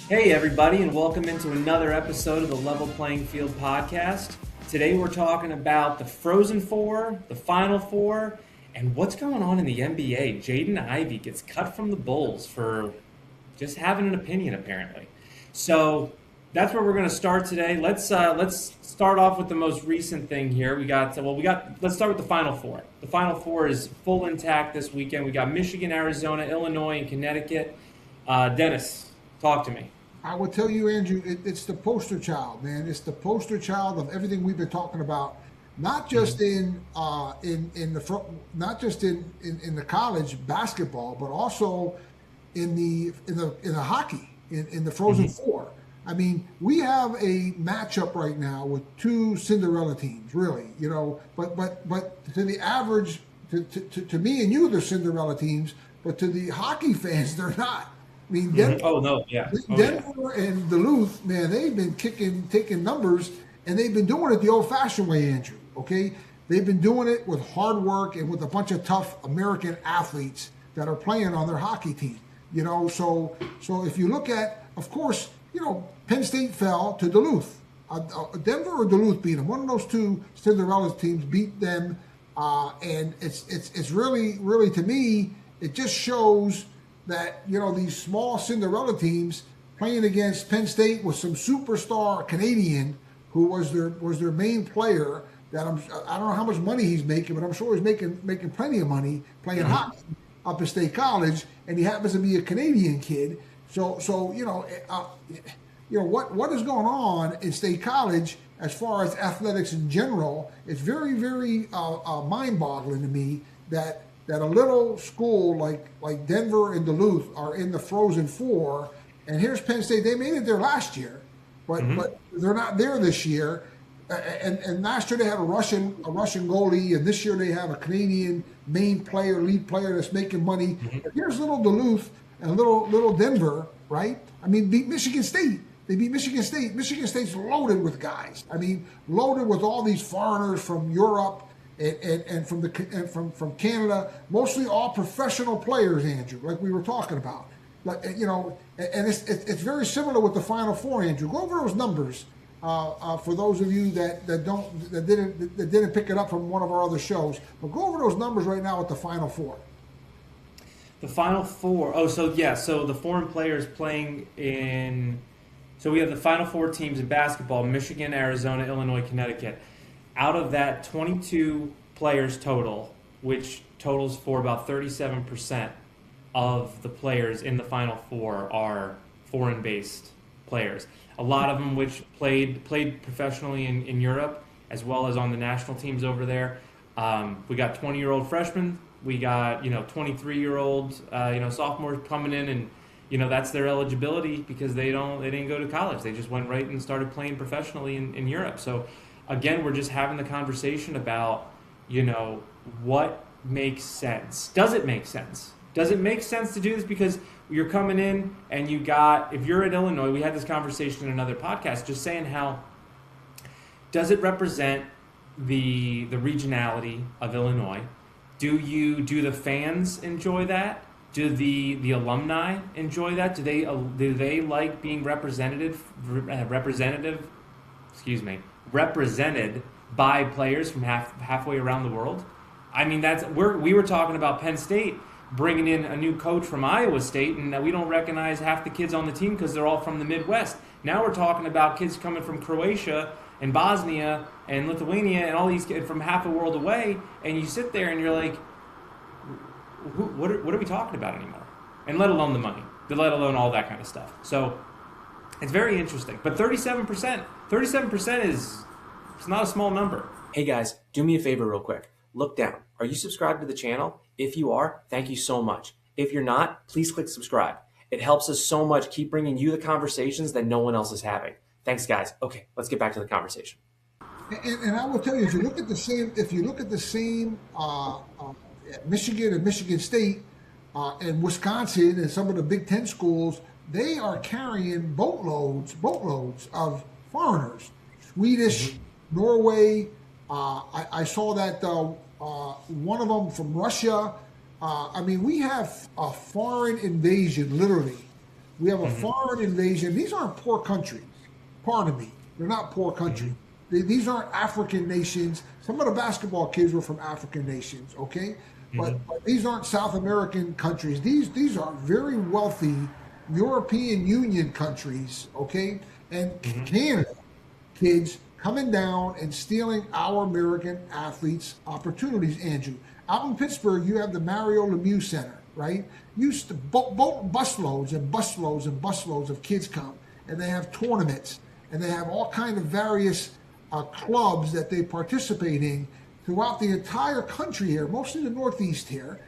Hey, everybody, and welcome into another episode of the Level Playing Field podcast. Today, we're talking about the Frozen Four, the Final Four, and what's going on in the NBA. Jaden Ivey gets cut from the Bulls for just having an opinion, apparently. So that's where we're going to start today. Let's start off with the most recent thing here. Let's start with the Final Four. The Final Four is full intact this weekend. We got Michigan, Arizona, Illinois, and Connecticut. Dennis, talk to me. I will tell you, Andrew, it's the poster child, man. It's the poster child of everything we've been talking about, not just in the college basketball, but also in the hockey, in the Frozen Four. I mean, we have a matchup right now with two Cinderella teams, really, but to the average, to me and you, they're Cinderella teams, but to the hockey fans, they're not. I mean, Denver and Duluth, man, they've been taking numbers, and they've been doing it the old-fashioned way, Andrew, okay? They've been doing it with hard work and with a bunch of tough American athletes that are playing on their hockey team, So if you look at, of course, Penn State fell to Duluth. Denver or Duluth beat them. One of those two Cinderella teams beat them, and it's really, to me, it just shows that these small Cinderella teams playing against Penn State with some superstar Canadian who was their main player. That I don't know how much money he's making, but I'm sure he's making plenty of money playing hockey up at State College, and he happens to be a Canadian kid. So what is going on in State College as far as athletics in general? It's very mind-boggling to me that a little school like Denver and Duluth are in the Frozen Four, and here's Penn State. They made it there last year, but they're not there this year. And last year they had a Russian goalie, and this year they have a Canadian lead player that's making money. But here's little Duluth and little Denver, right? I mean, beat Michigan State. They beat Michigan State. Michigan State's loaded with guys. I mean, loaded with all these foreigners from Europe. And from Canada, mostly all professional players, Andrew, like we were talking about. And it's very similar with the Final Four, Andrew. Go over those numbers for those of you that didn't pick it up from one of our other shows. But go over those numbers right now with the Final Four. The Final Four. Oh, so the foreign players playing in. So we have the Final Four teams in basketball: Michigan, Arizona, Illinois, Connecticut. Out of that, 22 players total, which totals for about 37% of the players in the Final Four are foreign-based players. A lot of them which played professionally in Europe, as well as on the national teams over there. We got 20-year-old freshmen. We got 23-year-old sophomores coming in, and that's their eligibility because they didn't go to college. They just went right and started playing professionally in Europe. So. Again, we're just having the conversation about, what makes sense. Does it make sense? Does it make sense to do this? Because you're coming in and if you're at Illinois, we had this conversation in another podcast, just saying how, does it represent the regionality of Illinois? Do the fans enjoy that? Do the alumni enjoy that? Do they like being represented by players from halfway around the world? I mean, we were talking about Penn State bringing in a new coach from Iowa State, and we don't recognize half the kids on the team because they're all from the Midwest. Now we're talking about kids coming from Croatia and Bosnia and Lithuania and all these kids from half a world away, and you sit there and you're like, what are we talking about anymore? And let alone the money, let alone all that kind of stuff. So it's very interesting. But 37% is not a small number. Hey guys, do me a favor real quick. Look down. Are you subscribed to the channel? If you are, thank you so much. If you're not, please click subscribe. It helps us so much keep bringing you the conversations that no one else is having. Thanks, guys. Okay, let's get back to the conversation. And I will tell you, if you look at the same Michigan and Michigan State and Wisconsin and some of the Big Ten schools, they are carrying boatloads of foreigners, Swedish, Norway. I saw that one of them from Russia. I mean, we have a foreign invasion, literally, We have a foreign invasion. These aren't poor countries. Pardon me. They're not poor countries. These aren't African nations. Some of the basketball kids were from African nations, okay? But these aren't South American countries. These are very wealthy European Union countries, okay? And Canada kids coming down and stealing our American athletes' opportunities, Andrew. Out in Pittsburgh, you have the Mario Lemieux Center, right? Used to busloads and busloads and busloads of kids come, and they have tournaments, and they have all kind of various clubs that they participate in throughout the entire country here, mostly the Northeast here.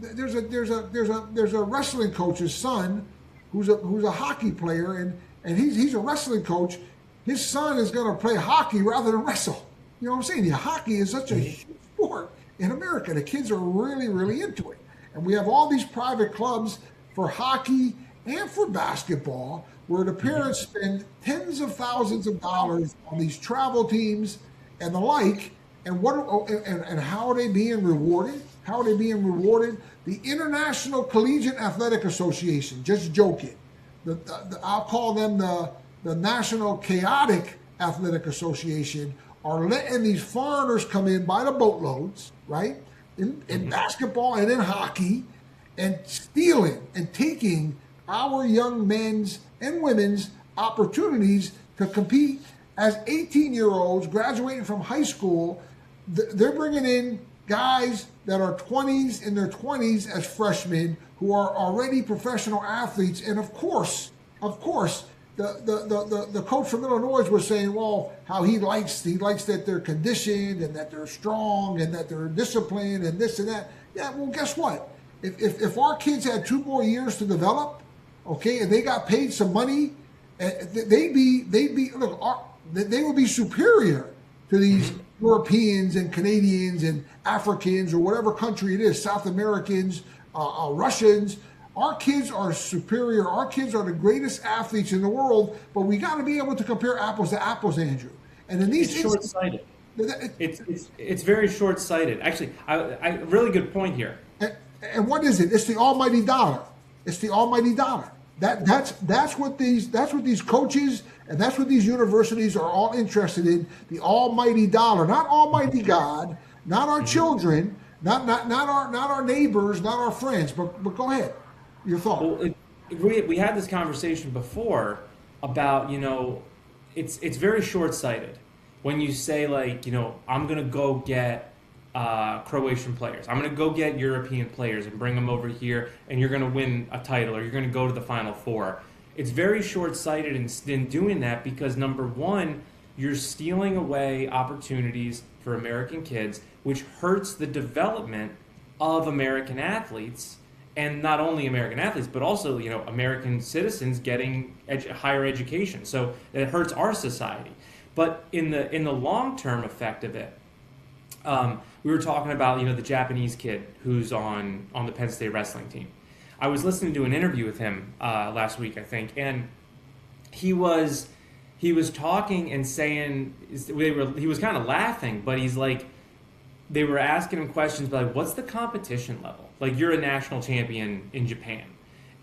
There's a wrestling coach's son who's a hockey player, and he's a wrestling coach. His son is going to play hockey rather than wrestle. You know what I'm saying? Hockey is such a huge sport in America. The kids are really, really into it. And we have all these private clubs for hockey and for basketball where the parents spend tens of thousands of dollars on these travel teams and the like. And how are they being rewarded? How are they being rewarded? The International Collegiate Athletic Association, just joking. I'll call them the National Chaotic Athletic Association, are letting these foreigners come in by the boatloads, right? In basketball and in hockey, and stealing and taking our young men's and women's opportunities to compete as 18-year-olds graduating from high school. They're bringing in guys that are 20s in their 20s as freshmen who are already professional athletes. And of course, the coach from Illinois was saying, well, how he likes that they're conditioned and that they're strong and that they're disciplined and this and that. Yeah, well, guess what? If our kids had 2 more years to develop, okay, and they got paid some money, they would be superior to these Europeans and Canadians and Africans or whatever country it is, South Americans, Russians. Our kids are superior. Our kids are the greatest athletes in the world, but we got to be able to compare apples to apples, Andrew. And in these short-sighted. It's very short-sighted. Actually, I really good point here. And what is it? It's the almighty dollar. It's the almighty dollar. That's what these coaches and that's what these universities are all interested in. The almighty dollar, not Almighty God, not our children, not our neighbors, not our friends. But go ahead. Your thought. Well, we had this conversation before about, it's very short-sighted when you say, like, I'm going to go get Croatian players. I'm going to go get European players and bring them over here, and you're going to win a title or you're going to go to the Final Four. It's very short-sighted in doing that because, number one, you're stealing away opportunities for American kids, which hurts the development of American athletes. And not only American athletes, but also, American citizens getting higher education. So it hurts our society. But in the long-term effect of it, we were talking about, the Japanese kid who's on the Penn State wrestling team. I was listening to an interview with him last week, I think, and he was talking and saying he was kind of laughing, but he's like, they were asking him questions like, what's the competition level? Like, you're a national champion in Japan.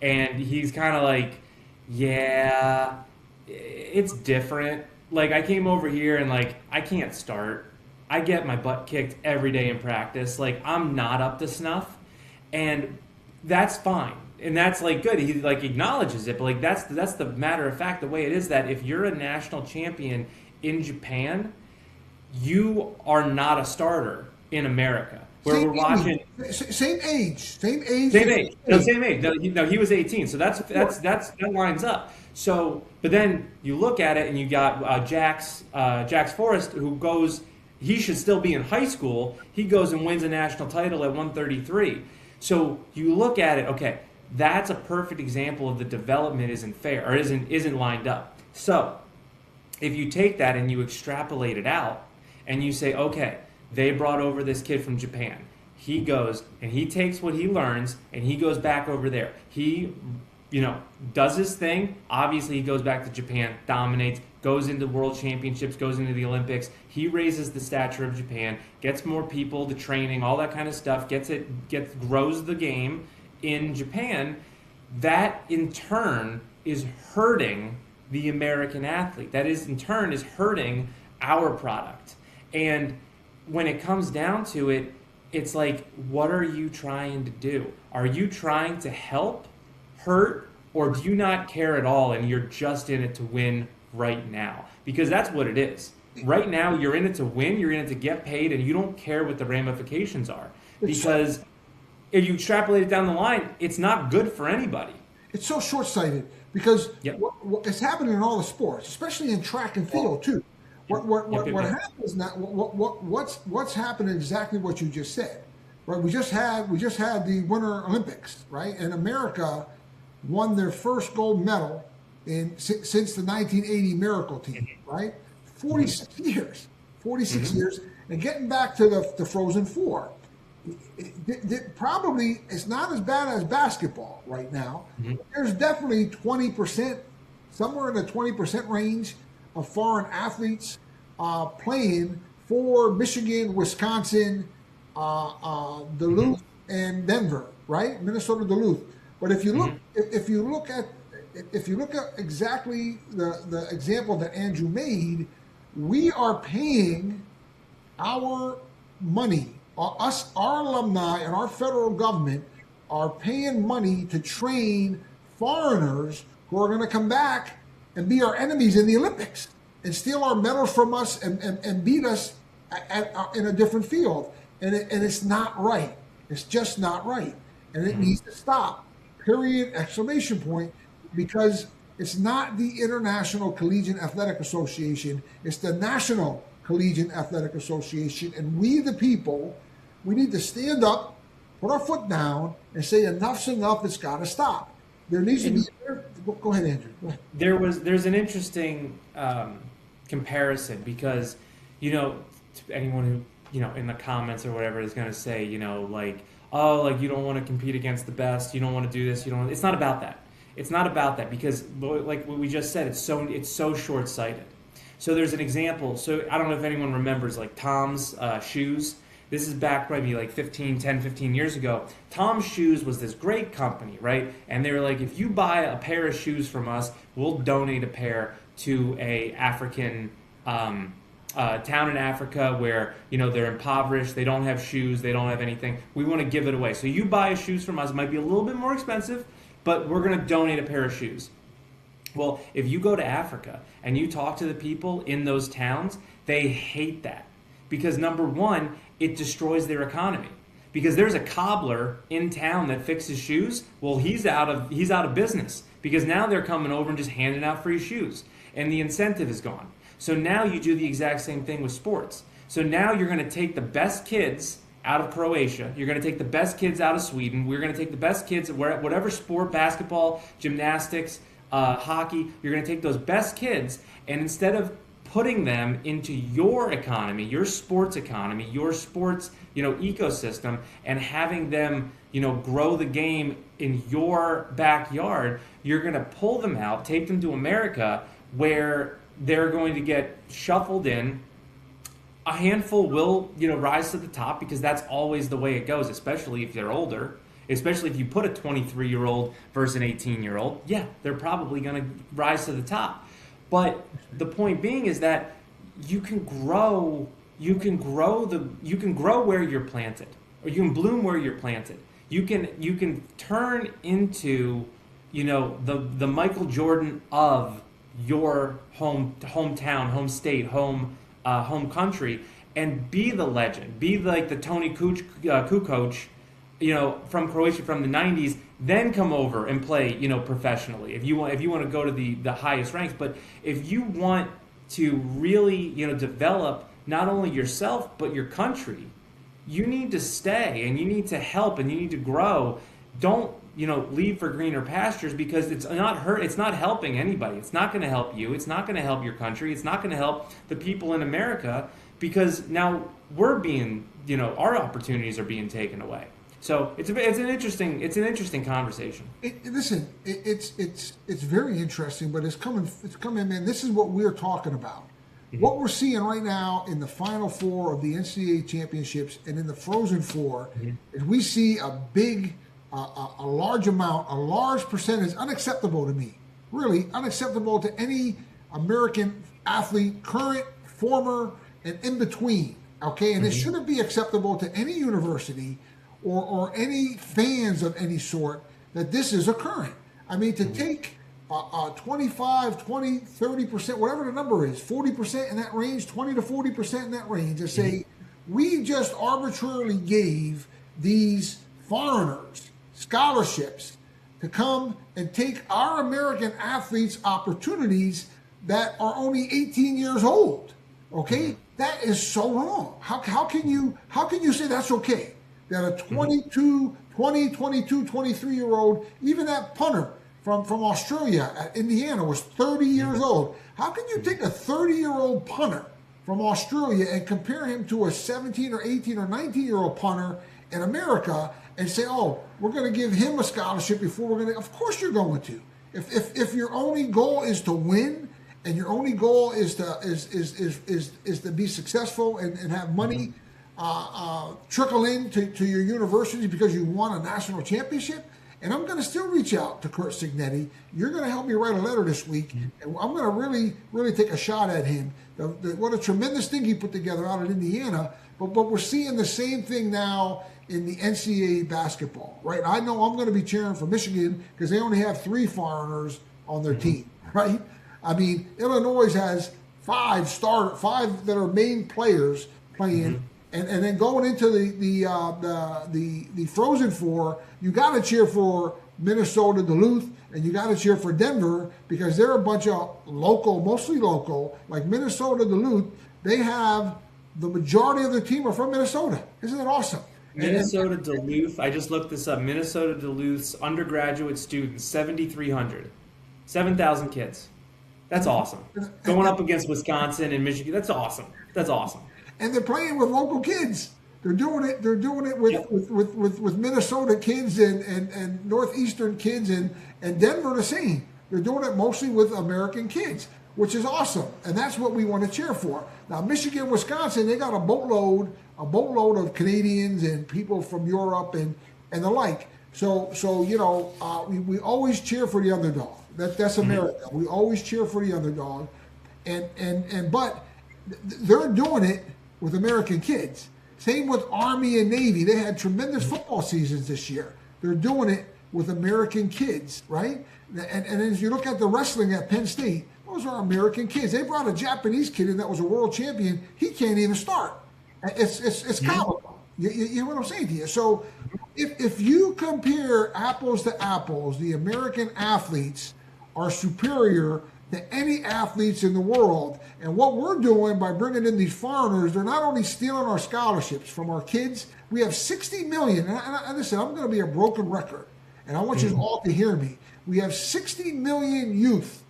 And he's kind of like, yeah, it's different. Like, I came over here and, like, I can't start. I get my butt kicked every day in practice. Like, I'm not up to snuff. And that's fine. And that's, like, good. He, like, acknowledges it. But, like, that's the matter of fact, the way it is that if you're a national champion in Japan, you are not a starter in America. Where same we're watching same age. No, he was 18, so that lines up. So, but then you look at it, and you got Jax Forrest, who goes. He should still be in high school. He goes and wins a national title at 133. So you look at it. Okay, that's a perfect example of the development isn't fair or isn't lined up. So if you take that and you extrapolate it out, and you say, okay, they brought over this kid from Japan. He goes and he takes what he learns and he goes back over there. He, does his thing. Obviously, he goes back to Japan, dominates, goes into world championships, goes into the Olympics. He raises the stature of Japan, gets more people, the training, all that kind of stuff, grows the game in Japan. that in turn is hurting the American athlete. That is in turn is hurting our product. And when it comes down to it, it's like, what are you trying to do? Are you trying to help, hurt, or do you not care at all and you're just in it to win right now? Because that's what it is. Right now, you're in it to win, you're in it to get paid, and you don't care what the ramifications are. Because if you extrapolate it down the line, it's not good for anybody. It's so short-sighted because it's happening in all the sports, especially in track and field too. What happens now? What's happening? Exactly what you just said, right? We just had the Winter Olympics, right? And America won their first gold medal since the 1980 Miracle Team, right? 46 years, 46 years, and getting back to the Frozen Four. Probably it's not as bad as basketball right now. There's definitely 20%, somewhere in the 20% range of foreign athletes playing for Michigan, Wisconsin, Duluth, and Denver, right? Minnesota, Duluth. But if you look, if you look at exactly the example that Andrew made, we are paying our money. Our alumni and our federal government are paying money to train foreigners who are going to come back and be our enemies in the Olympics and steal our medals from us and beat us in a different field. And it's not right. It's just not right. And it needs to stop. Period, exclamation point, because it's not the International Collegiate Athletic Association. It's the National Collegiate Athletic Association. And we, the people, we need to stand up, put our foot down, and say enough's enough. It's got to stop. There needs to be. Go ahead, Andrew. Go ahead. There's an interesting comparison because, anyone who in the comments or whatever is going to say, like, oh, like you don't want to compete against the best, you don't want to do this, you don't. It's not about that. It's not about that because, like what we just said, it's so short-sighted. So there's an example. So I don't know if anyone remembers like Tom's shoes. This is back maybe like 10, 15 years ago. Tom's Shoes was this great company, right? And they were like, if you buy a pair of shoes from us, we'll donate a pair to a African town in Africa where, they're impoverished, they don't have shoes, they don't have anything. We want to give it away. So you buy shoes from us, it might be a little bit more expensive, but we're going to donate a pair of shoes. Well, if you go to Africa and you talk to the people in those towns, they hate that. Because number one, it destroys their economy. Because there's a cobbler in town that fixes shoes. Well, he's out of business because now they're coming over and just handing out free shoes, and the incentive is gone. So now you do the exact same thing with sports. So now you're going to take the best kids out of Croatia. You're going to take the best kids out of Sweden. We're going to take the best kids at whatever sport, basketball, gymnastics, hockey. You're going to take those best kids, and instead of putting them into your economy, your sports economy, your sports, ecosystem, and having them, grow the game in your backyard, you're going to pull them out, take them to America, where they're going to get shuffled in. A handful will, rise to the top because that's always the way it goes, especially if they're older. Especially if you put a 23-year-old versus an 18-year-old, yeah, they're probably going to rise to the top. But the point being is that you can grow where you're planted, or you can bloom where you're planted. You can turn into, the Michael Jordan of your hometown, home state, home country, and be the legend. Be like the Tony Kukoc, from Croatia from the 90s, then come over and play, professionally. If you want to go to the highest ranks, but if you want to really, develop not only yourself but your country, you need to stay and you need to help and you need to grow. Don't, leave for greener pastures because it's not helping anybody. It's not going to help you. It's not going to help your country. It's not going to help the people in America because now we're being, our opportunities are being taken away. So it's an interesting conversation. It's very interesting, but it's coming, man. This is what we're talking about. Mm-hmm. What we're seeing right now in the Final Four of the NCAA championships and in the Frozen Four is we see a big a large amount, a large percentage, unacceptable to me. Really unacceptable to any American athlete, current, former, and in between. Okay, and it shouldn't be acceptable to any university or any fans of any sort that this is occurring. I mean, to take 25, 20, 30%, whatever the number is, 40% in that range, 20 to 40% in that range, and say, we just arbitrarily gave these foreigners scholarships to come and take our American athletes' opportunities that are only 18 years old. Okay, that is so wrong. How can you say that's okay? That a 22, 23-year-old, even that punter from Australia at Indiana was 30 years old. How can you take a 30-year-old punter from Australia and compare him to a 17 or 18 or 19-year-old punter in America and say, oh, we're going to give him a scholarship before we're going to? Of course you're going to. If your only goal is to win and your only goal is to be successful and have money trickle in to your university because you won a national championship. And I'm going to still reach out to Curt Signetti. You're going to help me write a letter this week, and I'm going to really take a shot at him. What a tremendous thing he put together out of Indiana. But we're seeing the same thing now in the NCAA basketball, right? I know I'm going to be cheering for Michigan because they only have 3 foreigners on their team, right? I mean, Illinois has 5 that are main players playing. And then going into the Frozen Four, you got to cheer for Minnesota, Duluth, and you got to cheer for Denver because they're a bunch of mostly local, like Minnesota, Duluth. They have the majority of their team are from Minnesota. Isn't that awesome? Minnesota Duluth. I just looked this up. Minnesota Duluth's undergraduate students, 7,300, 7,000 kids. That's awesome. Going up against Wisconsin and Michigan. That's awesome. That's awesome. And they're playing with local kids. They're doing it. They're doing it with Minnesota kids and northeastern kids and Denver the same. They're doing it mostly with American kids, which is awesome. And that's what we want to cheer for. Now, Michigan, Wisconsin, they got a boatload of Canadians and people from Europe and the like. So we always cheer for the underdog. That's America. We always cheer for the underdog, but they're doing it with American kids. Same with Army and Navy. They had tremendous football seasons this year. They're doing it with American kids, right? And as you look at the wrestling at Penn State, those are American kids. They brought a Japanese kid in that was a world champion. He can't even start. It's comical. You hear what I'm saying to you? So if you compare apples to apples, the American athletes are superior to any athletes in the world. And what we're doing by bringing in these foreigners, they're not only stealing our scholarships from our kids, we have 60 million. And listen, I'm going to be a broken record, and I want you all to hear me. We have 60 million youth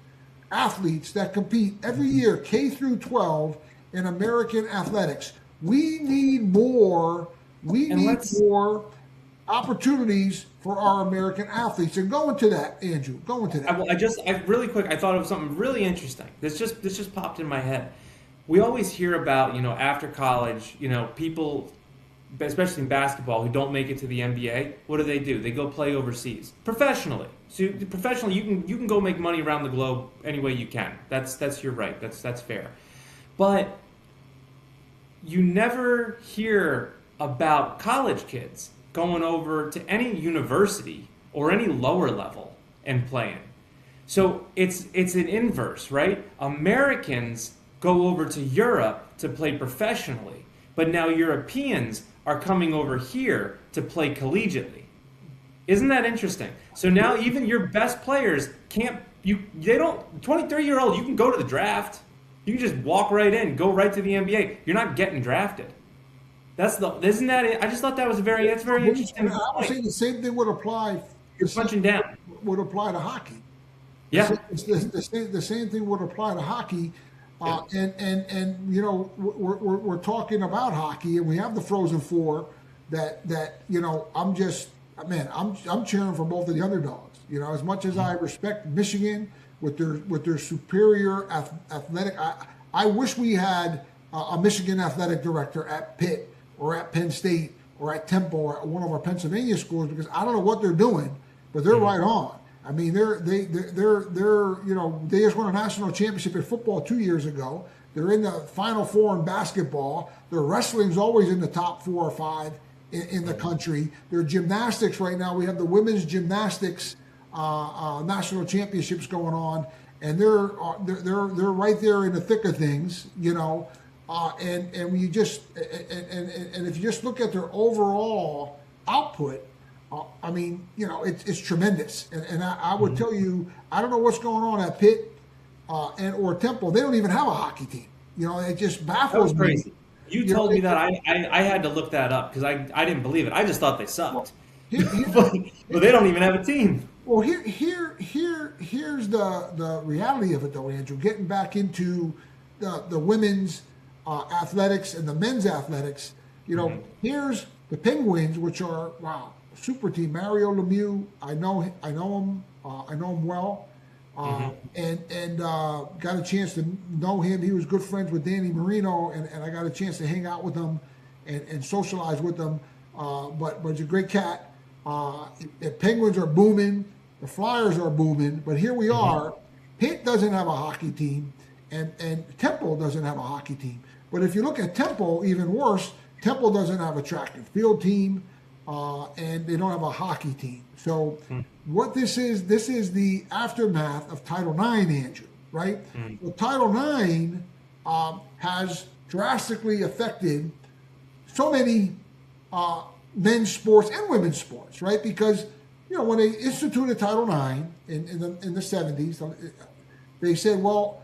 athletes that compete every year, K through 12, in American athletics. We need more. More opportunities for our American athletes. And go into that, Andrew. Go into that. I really quick, I thought of something really interesting. This just popped in my head. We always hear about, after college, people, especially in basketball, who don't make it to the NBA. What do? They go play overseas professionally. So professionally, you can go make money around the globe any way you can. That's your right. That's fair. But you never hear about college kids going over to any university or any lower level and playing. So it's an inverse, right? Americans go over to Europe to play professionally, but now Europeans are coming over here to play collegiately. Isn't that interesting? So now even your best players they don't, 23-year-old, you can go to the draft. You can just walk right in, go right to the NBA. You're not getting drafted. Isn't that it? I just thought that's very interesting. I would say the same thing would apply. You're punching down. Would apply to hockey. Yeah. The same thing would apply to hockey. And we're talking about hockey, and we have the Frozen Four that I'm cheering for both of the underdogs. As much as I respect Michigan with their superior athletic, I wish we had a Michigan athletic director at Pitt or at Penn State or at Temple or at one of our Pennsylvania schools, because I don't know what they're doing, but they're right on. I mean, they're they just won a national championship in football 2 years ago. They're in the Final Four in basketball. Their wrestling's always in the top 4 or 5 in the country. Their gymnastics right now, we have the women's gymnastics national championships going on, and they're right there in the thick of things, and when you just and if you just look at their overall output, I mean, it's tremendous. And I would tell you, I don't know what's going on at Pitt or Temple. They don't even have a hockey team. It just baffles me. Crazy. You told me that. I had to look that up because I didn't believe it. I just thought they sucked. But they don't even have a team. Well, here's the reality of it, though, Andrew. Getting back into the women's athletics and the men's athletics, here's the Penguins, which are super team. Mario Lemieux, I know him well, and got a chance to know him. He was good friends with Danny Marino, and I got a chance to hang out with him and socialize with him. But he's a great cat. The Penguins are booming. The Flyers are booming. But here we are. Pitt doesn't have a hockey team, and Temple doesn't have a hockey team. But if you look at Temple, even worse, Temple doesn't have a track and field team, and they don't have a hockey team. So what this is the aftermath of Title IX, Andrew, right? So Title IX has drastically affected so many men's sports and women's sports, right? Because when they instituted Title IX in the 70s, they said, well,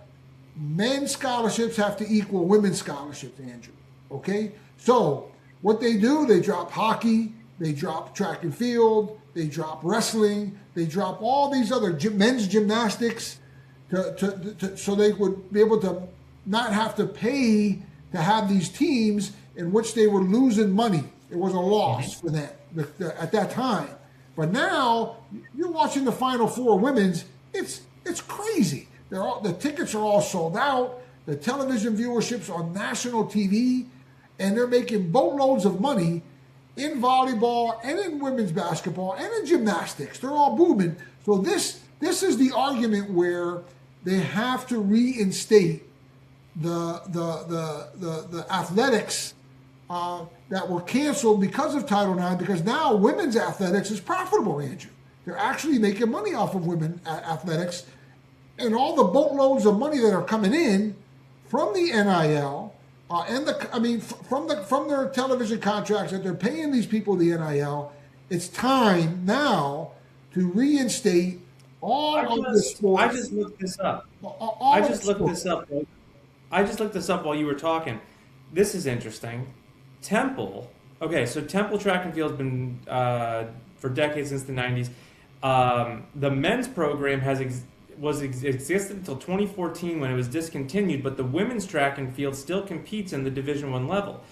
men's scholarships have to equal women's scholarships, Andrew. Okay, so what they do, they drop hockey, they drop track and field, they drop wrestling, they drop all these other men's gymnastics, so they would be able to not have to pay to have these teams in which they were losing money. It was a loss for them at that time. But now you're watching the Final Four women's. It's crazy. The tickets are all sold out. The television viewership's on national TV, and they're making boatloads of money in volleyball and in women's basketball and in gymnastics. They're all booming. So this is the argument where they have to reinstate the athletics that were canceled because of Title IX, because now women's athletics is profitable, Andrew. They're actually making money off of women athletics, and all the boatloads of money that are coming in from the NIL from their television contracts that they're paying these people the NIL. It's time now to reinstate all of the sports. I just looked this up. I just looked this up while you were talking. This is interesting. Temple. Okay, so Temple track and field has been for decades, since the 90s. The men's program existed until 2014 when it was discontinued, but the women's track and field still competes in the Division I level.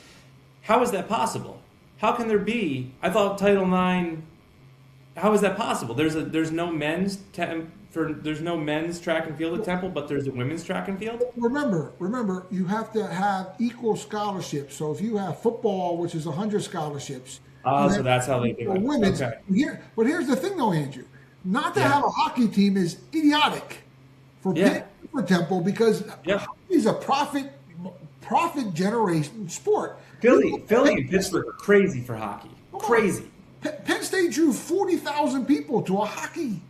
How is that possible? How can there be? I thought Title IX. How is that possible? There's no men's track and field at Temple, but there's a women's track and field. Remember, you have to have equal scholarships. So if you have football, which is 100 scholarships, so that's how they do it. Women's. Okay. But here's the thing, though, Andrew. Not to have a hockey team is idiotic for Temple, because hockey is a profit generation sport. Philly and Pittsburgh are crazy for hockey. Crazy. Penn State drew 40,000 people to a hockey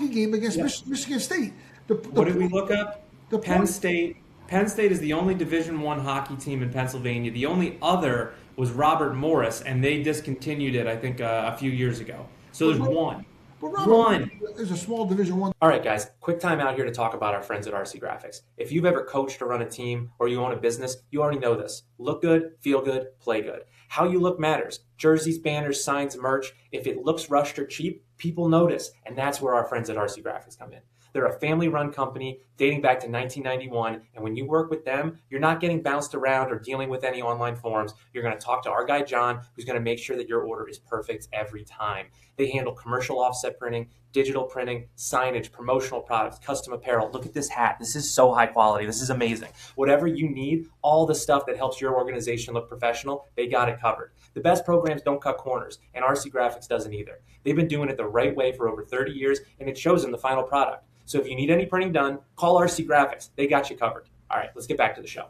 game against Michigan State. What did we look up? Penn State is the only Division I hockey team in Pennsylvania. The only other was Robert Morris, and they discontinued it, I think, a few years ago. So there's one. One. There's a small Division I. All right, guys, quick time out here to talk about our friends at RC Graphics. If you've ever coached or run a team, or you own a business, you already know this. Look good, feel good, play good. How you look matters. Jerseys, banners, signs, merch. If it looks rushed or cheap, people notice, and that's where our friends at RC Graphics come in. They're a family-run company dating back to 1991. And when you work with them, you're not getting bounced around or dealing with any online forums. You're going to talk to our guy, John, who's going to make sure that your order is perfect every time. They handle commercial offset printing, digital printing, signage, promotional products, custom apparel. Look at this hat. This is so high quality. This is amazing. Whatever you need, all the stuff that helps your organization look professional, they got it covered. The best programs don't cut corners, and RC Graphics doesn't either. They've been doing it the right way for over 30 years, and it shows in the final product. So if you need any printing done, call RC Graphics. They got you covered. All right, let's get back to the show.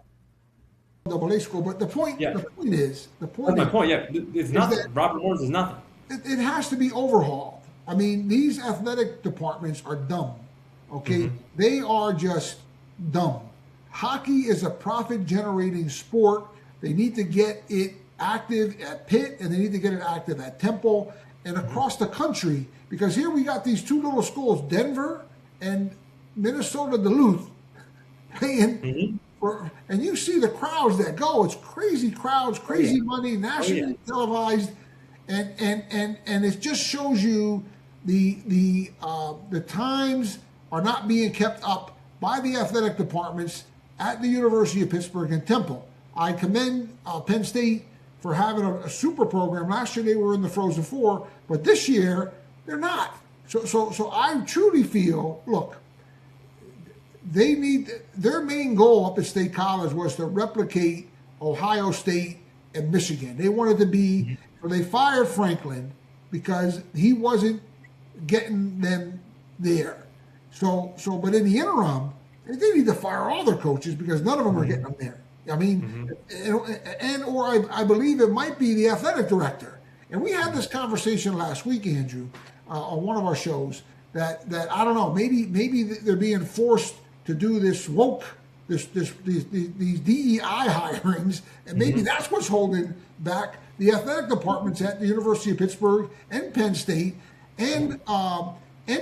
Double A school, but the point is, That's my point. Yeah, it's nothing. Robert Morris is nothing. It has to be overhauled. I mean, these athletic departments are dumb. Okay, they are just dumb. Hockey is a profit-generating sport. They need to get it active at Pitt, and they need to get it active at Temple and across the country, because here we got these two little schools, Denver and Minnesota Duluth, paying for, and you see the crowds that go. It's crazy crowds, crazy money, nationally televised, and it just shows you the times are not being kept up by the athletic departments at the University of Pittsburgh and Temple. I commend Penn State for having a super program. Last year they were in the Frozen Four, but this year they're not. So I truly feel, look, they need, their main goal up at State College was to replicate Ohio State and Michigan. They wanted to be, so they fired Franklin because he wasn't getting them there. So, but in the interim, they need to fire all their coaches because none of them are getting them there. I mean, I believe it might be the athletic director. And we had this conversation last week, Andrew, on one of our shows that I don't know, maybe they're being forced to do this woke, these DEI hirings, and maybe that's what's holding back the athletic departments at the University of Pittsburgh and Penn State and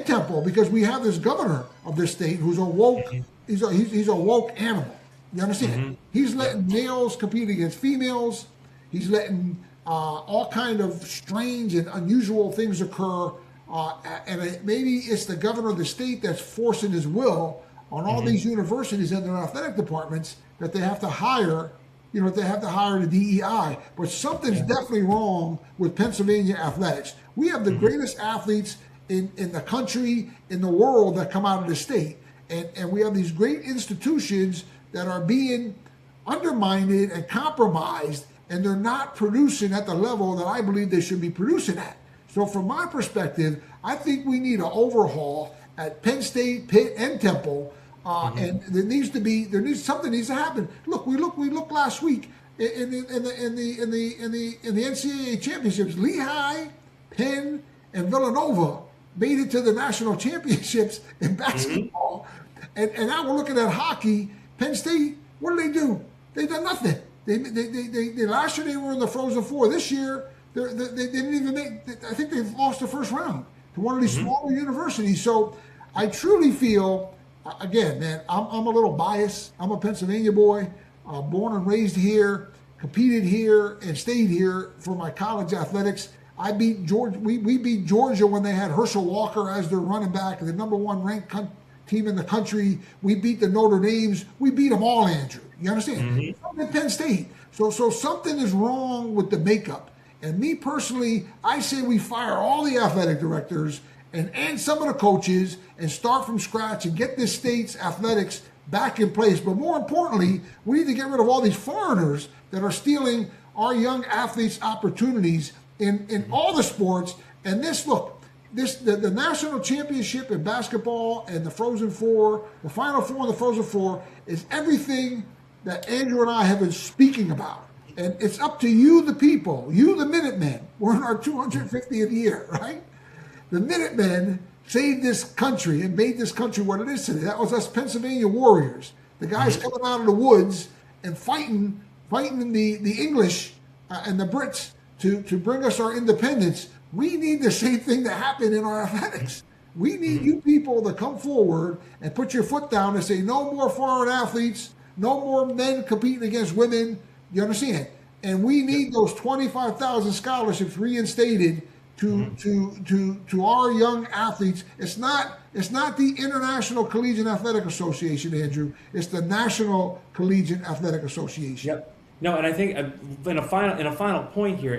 Temple, because we have this governor of this state who's a woke, he's a woke animal. You understand? He's letting males compete against females. He's letting all kind of strange and unusual things occur. Maybe it's the governor of the state that's forcing his will on all these universities and their athletic departments that they have to hire, they have to hire the DEI. But something's definitely wrong with Pennsylvania athletics. We have the greatest athletes in the country, in the world, that come out of the state. And we have these great institutions that are being undermined and compromised, and they're not producing at the level that I believe they should be producing at. So from my perspective, I think we need an overhaul at Penn State, Pitt, and Temple, and something needs to happen. Look, we looked last week in the NCAA championships. Lehigh, Penn, and Villanova made it to the national championships in basketball, and now we're looking at hockey. Penn State, what do? They done nothing. They last year they were in the Frozen Four. This year they didn't even make. I think they've lost the first round to one of these smaller universities. So I truly feel, again, man, I'm a little biased. I'm a Pennsylvania boy, born and raised here, competed here, and stayed here for my college athletics. I beat Georgia. We beat Georgia when they had Herschel Walker as their running back, the number one ranked team in the country. We beat the Notre Dames. We beat them all, Andrew. You understand? At Penn State. So something is wrong with the makeup. And me personally, I say we fire all the athletic directors and some of the coaches and start from scratch and get this state's athletics back in place. But more importantly, we need to get rid of all these foreigners that are stealing our young athletes' opportunities in all the sports. And the national championship in basketball and the Frozen Four, the Final Four and the Frozen Four, is everything that Andrew and I have been speaking about. And it's up to you, the people, you, the Minutemen. We're in our 250th year, right? The Minutemen saved this country and made this country what it is today. That was us Pennsylvania warriors. The guys coming out of the woods and fighting the English and the Brits to bring us our independence. We need the same thing to happen in our athletics. We need you people to come forward and put your foot down and say, no more foreign athletes, no more men competing against women. You understand? And we need those 25,000 scholarships reinstated to our young athletes. It's not It's not the International Collegiate Athletic Association, Andrew. It's the National Collegiate Athletic Association. Yep. No, and I think in a final point here,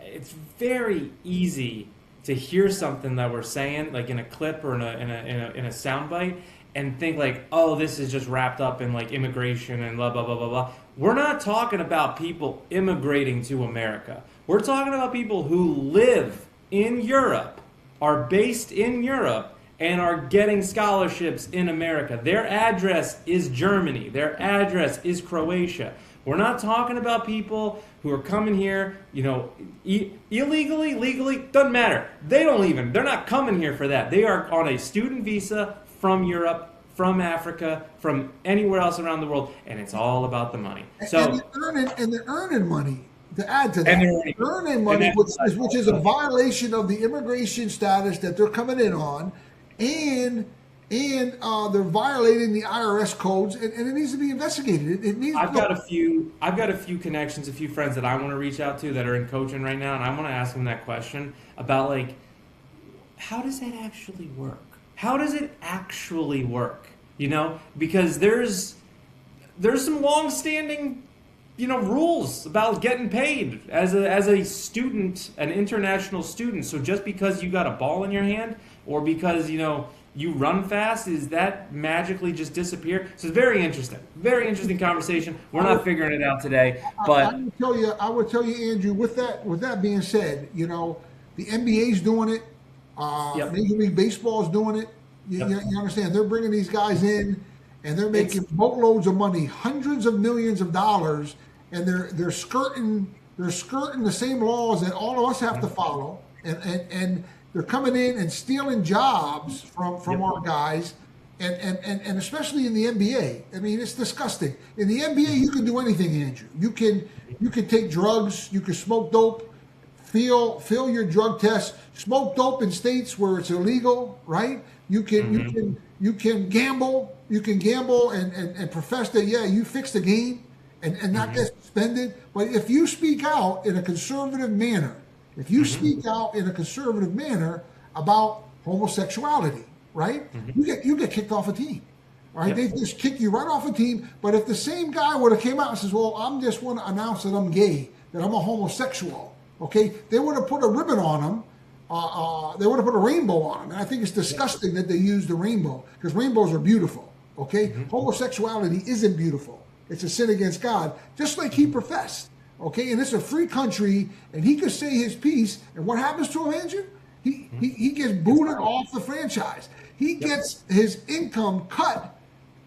it's very easy to hear something that we're saying, like in a clip or in a soundbite, and think like, oh, this is just wrapped up in like immigration and blah blah blah blah blah. We're not talking about people immigrating to America. We're talking about people who live in Europe, are based in Europe, and are getting scholarships in America. Their address is Germany. Their address is Croatia. We're not talking about people who are coming here, illegally, legally, doesn't matter. They're not coming here for that. They are on a student visa from Europe, from Africa, from anywhere else around the world, and it's all about the money. So they're earning money. To add to that, And they're earning money, which is a violation of the immigration status that they're coming in on, and they're violating the IRS codes, and it needs to be investigated. It needs. I've got a few connections, a few friends that I want to reach out to that are in coaching right now, and I want to ask them that question about like, how does that actually work? How does it actually work? Because there's some long-standing rules about getting paid as a student, an international student. So just because you got a ball in your hand, or because you run fast, is that magically just disappear? So it's very interesting conversation. We're not figuring it out today, but I would tell you, Andrew. With that being said, the NBA's doing it. Yep. Major League Baseball is doing it. You understand? They're bringing these guys in, and they're making boatloads of money, hundreds of millions of dollars, and they're skirting the same laws that all of us have to follow, and they're coming in and stealing jobs from our guys, and especially in the NBA. I mean, it's disgusting. In the NBA, you can do anything, Andrew. You can take drugs, you can smoke dope, fill your drug test, smoke dope in states where it's illegal, right? You can gamble. You can gamble and profess that, you fixed the game and not get suspended. But if you speak out in a conservative manner, about homosexuality, right? You get kicked off a team. All right, they just kick you right off a team. But if the same guy would have came out and says, well, I'm just want to announce that I'm gay, that I'm a homosexual, okay, they would have put a ribbon on him. They would have put a rainbow on him. And I think it's disgusting that they use the rainbow, because rainbows are beautiful. Okay, homosexuality isn't beautiful. It's a sin against God, just like he professed. Okay, and it's a free country, and he could say his piece. And what happens to him, Andrew? He gets booted off the franchise. He gets his income cut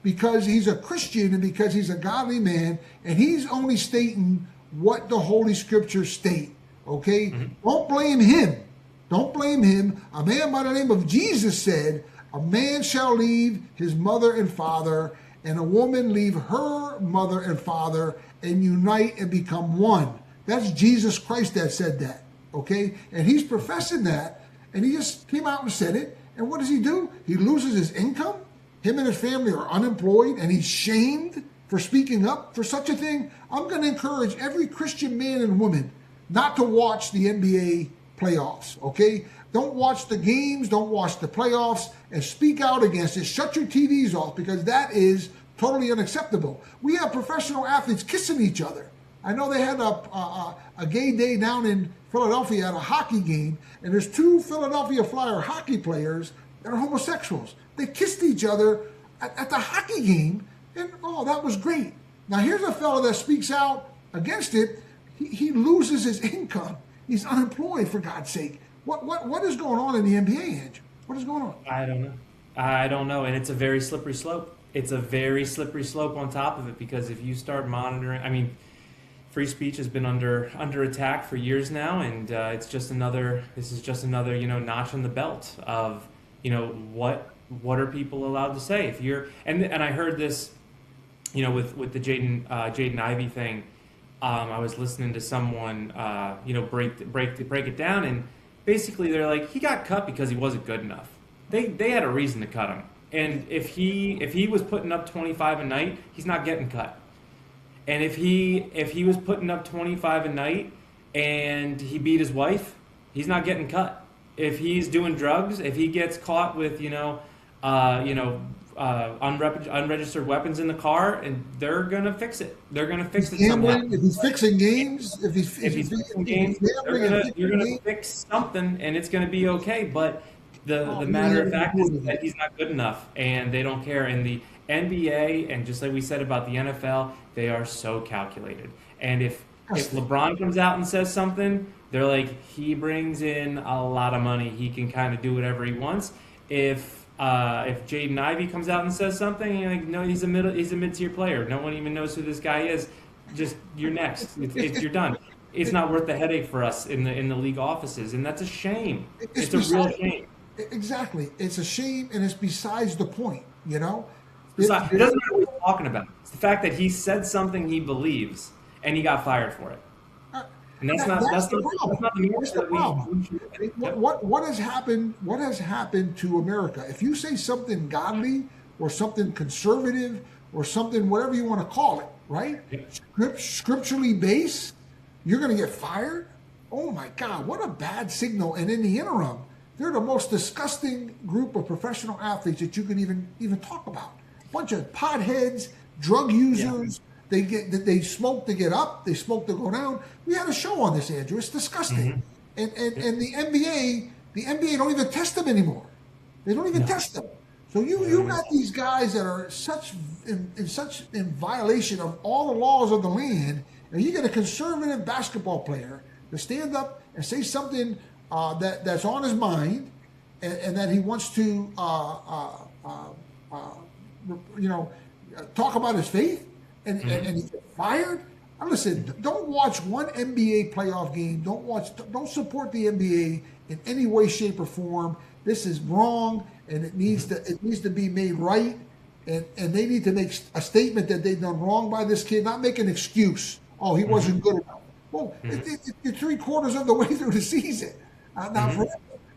because he's a Christian and because he's a godly man, and he's only stating what the Holy Scriptures state. Okay, don't blame him. Don't blame him. A man by the name of Jesus said, a man shall leave his mother and father, and a woman leave her mother and father, and unite and become one. That's Jesus Christ that said that, okay? And he's professing that, and he just came out and said it. And what does he do? He loses his income. Him and his family are unemployed, and he's shamed for speaking up for such a thing. I'm going to encourage every Christian man and woman not to watch the NBA playoffs, okay? Don't watch the games, don't watch the playoffs, and speak out against it. Shut your TVs off, because that is totally unacceptable. We have professional athletes kissing each other. I know they had a gay day down in Philadelphia at a hockey game, and there's two Philadelphia Flyer hockey players that are homosexuals. They kissed each other at the hockey game, and that was great. Now here's a fellow that speaks out against it. He loses his income. He's unemployed, for God's sake. What is going on in the NBA, Andrew? What is going on? I don't know, and it's a very slippery slope. It's a very slippery slope on top of it, because if you start monitoring, free speech has been under attack for years now, and this is just another notch in the belt of what are people allowed to say. If you're and I heard this, with the Jaden Ivey thing. I was listening to someone, break it down, and basically they're like, he got cut because he wasn't good enough. They had a reason to cut him, and if he was putting up 25 a night, he's not getting cut. And if he was putting up 25 a night and he beat his wife, he's not getting cut. If he's doing drugs, if he gets caught with unregistered weapons in the car, and they're gonna fix it. They're gonna fix it somehow. Gambling, if he's fixing games, if he's Fixing games, gambling and you're fixing gonna games, fix something, and it's gonna be okay. But oh, the he matter ain't of gonna fact do is anything. that he's not good enough, and they don't care. And the NBA, and just like we said about the NFL, they are so calculated. And if LeBron comes out and says something, they're like, he brings in a lot of money. He can kind of do whatever he wants. If Jaden Ivey comes out and says something, you're like, no, he's a mid-tier player. No one even knows who this guy is. Just you're next. You're done. It's not worth the headache for us in the league offices, and that's a shame. It's a real shame. Exactly. It's a shame, and it's besides the point, you know? It doesn't matter what he's talking about. It's the fact that he said something he believes, and he got fired for it. And that's not the problem. That's the problem. What has happened? What has happened to America? If you say something godly or something conservative or something, whatever you want to call it, right? Scripturally based, you're going to get fired. Oh my God! What a bad signal! And in the interim, they're the most disgusting group of professional athletes that you could even talk about. A bunch of potheads, drug users. Yeah. They smoke to get up, they smoke to go down. We had a show on this, Andrew. It's disgusting. Mm-hmm. And the NBA don't even test them anymore. They don't even test them. So you got these guys that are in violation of all the laws of the land, and you get a conservative basketball player to stand up and say something that's on his mind, and that he wants to talk about his faith. And he get fired. Now listen, don't watch one NBA playoff game. Don't support the NBA in any way, shape, or form. This is wrong, and it needs to be made right. And they need to make a statement that they've done wrong by this kid, not make an excuse. Oh, he wasn't good enough. Well, you're 3/4 of the way through the season. Now,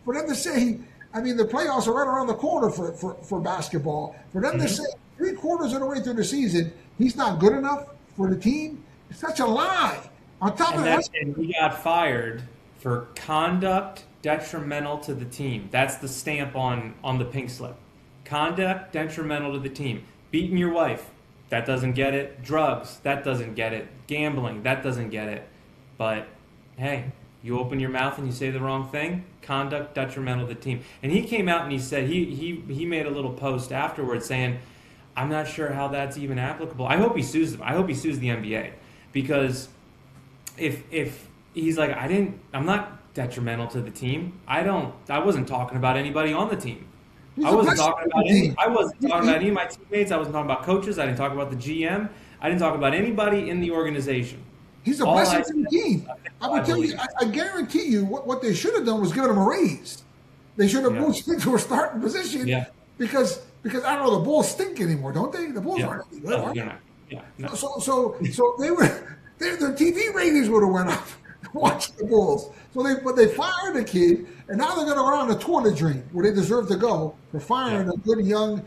for them to say, I mean, the playoffs are right around the corner for basketball. For them to say 3/4 of the way through the season, he's not good enough for the team. It's such a lie. On top of that, and he got fired for conduct detrimental to the team. That's the stamp on the pink slip. Conduct detrimental to the team. Beating your wife, that doesn't get it. Drugs, that doesn't get it. Gambling, that doesn't get it. But hey, you open your mouth and you say the wrong thing, conduct detrimental to the team. And he came out and he said he made a little post afterwards saying, I'm not sure how that's even applicable. I hope he sues them. I hope he sues the NBA, because if he's like, I'm not detrimental to the team. I wasn't talking about anybody on the team. I wasn't talking about any of my teammates. I wasn't talking about coaches. I didn't talk about the GM. I didn't talk about anybody in the organization. He's a blessing to the team. I would tell you, I guarantee you, what they should have done was given him a raise. They should have moved into a starting position because I don't know, the Bulls stink anymore, don't they? The Bulls aren't any good, are they? No. So their TV ratings would have went up watching the Bulls. But they fired the kid, and now they're going to go on the toilet drain where they deserve to go for firing a good young,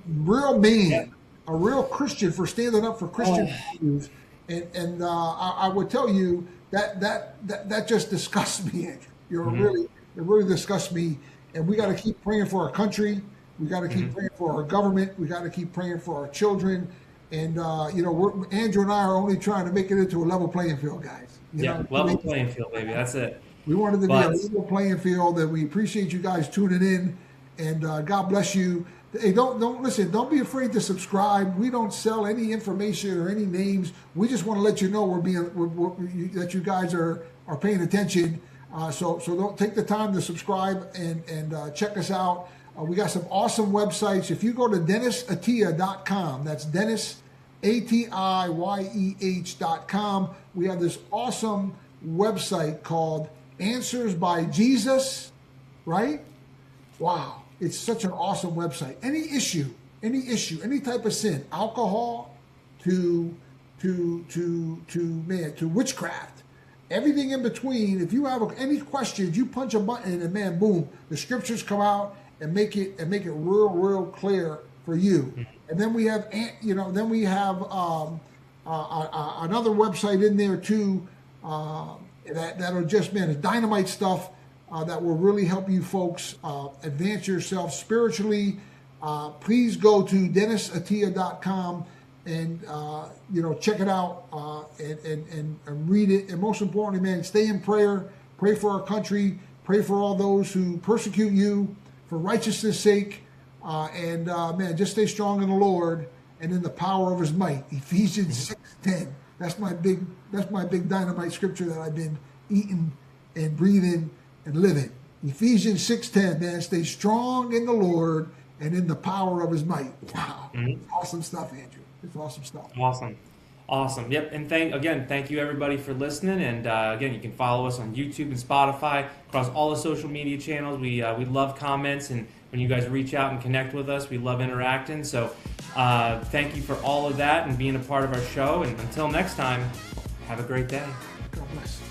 real man, a real Christian for standing up for Christian values. And I would tell you that just disgusts me, Andrew. It really disgusts me. And we got to keep praying for our country. We got to keep praying for our government. We got to keep praying for our children. And Andrew and I are only trying to make it into a level playing field, guys. Level playing field, baby. That's it. We wanted to be a level playing field, and we appreciate you guys tuning in. And God bless you. Hey, don't listen. Don't be afraid to subscribe. We don't sell any information or any names. We just want to let you know that you guys are paying attention. So don't take the time to subscribe and check us out. We got some awesome websites. If you go to DennisAtiyeh.com, that's Dennis, ATIYEH.com. We have this awesome website called Answers by Jesus, right? Wow. It's such an awesome website. Any issue, any type of sin, alcohol to witchcraft, everything in between. If you have any questions, you punch a button and man, boom, the scriptures come out and make it real clear for you. And then we have another website in there too that'll just, man, it's dynamite stuff. that will really help you folks advance yourself spiritually. Please go to DennisAtia.com and check it out and read it. And most importantly, man, stay in prayer. Pray for our country. Pray for all those who persecute you for righteousness' sake. Man, just stay strong in the Lord and in the power of His might. Ephesians 6:10. That's my big dynamite scripture that I've been eating and breathing and living. Ephesians 6:10. Man, stay strong in the Lord and in the power of His might. Wow, Awesome stuff, Andrew. It's awesome stuff. Awesome. Yep. And thank you everybody for listening. And again, you can follow us on YouTube and Spotify, across all the social media channels. We love comments, and when you guys reach out and connect with us, we love interacting. So thank you for all of that and being a part of our show. And until next time, have a great day. God bless.